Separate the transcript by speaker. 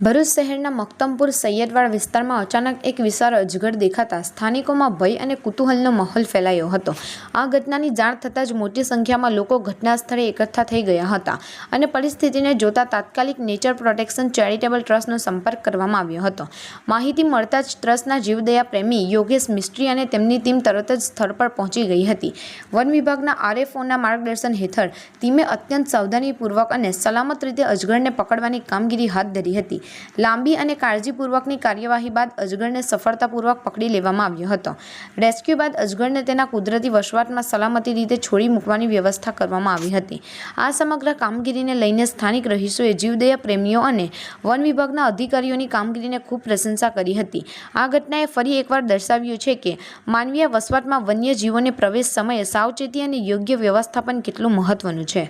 Speaker 1: ભરૂચ શહેરના મક્તમપુર સૈયદવાડ વિસ્તારમાં અચાનક એક વિશાળ અજગર દેખાતા સ્થાનિકોમાં ભય અને કુતૂહલનો માહોલ ફેલાયો હતો। આ ઘટનાની જાણ થતાં જ મોટી સંખ્યામાં લોકો ઘટના સ્થળે એકઠા થઈ ગયા હતા અને પરિસ્થિતિને જોતા તાત્કાલિક નેચર પ્રોટેક્શન ચેરિટેબલ ટ્રસ્ટનો સંપર્ક કરવામાં આવ્યો હતો। માહિતી મળતા જ ટ્રસ્ટના જીવદયા પ્રેમી યોગેશ મિસ્ત્રી અને તેમની ટીમ તરત જ સ્થળ પર પહોંચી ગઈ હતી। વન વિભાગના આરએફઓના માર્ગદર્શન હેઠળ ટીમે અત્યંત સાવધાનીપૂર્વક અને સલામત રીતે અજગરને પકડવાની કામગીરી હાથ ધરી હતી। લાંબી અને કાળજીપૂર્વકની કાર્યવાહી બાદ અજગરને સફળતાપૂર્વક પકડી લેવામાં આવ્યો હતો। રેસ્ક્યુ બાદ અજગરને તેના કુદરતી વસવાટમાં સલામતી રીતે છોડી મૂકવાની વ્યવસ્થા કરવામાં આવી હતી। આ સમગ્ર કામગીરીને લઈને સ્થાનિક રહીશોએ જીવદયા પ્રેમીઓ અને વન વિભાગના અધિકારીઓની કામગીરીને ખૂબ પ્રશંસા કરી હતી। આ ઘટનાએ ફરી એકવાર દર્શાવ્યું છે કે માનવીય વસવાટમાં વન્ય જીવોને પ્રવેશ સમયે સાવચેતી અને યોગ્ય વ્યવસ્થાપન કેટલું મહત્વનું છે।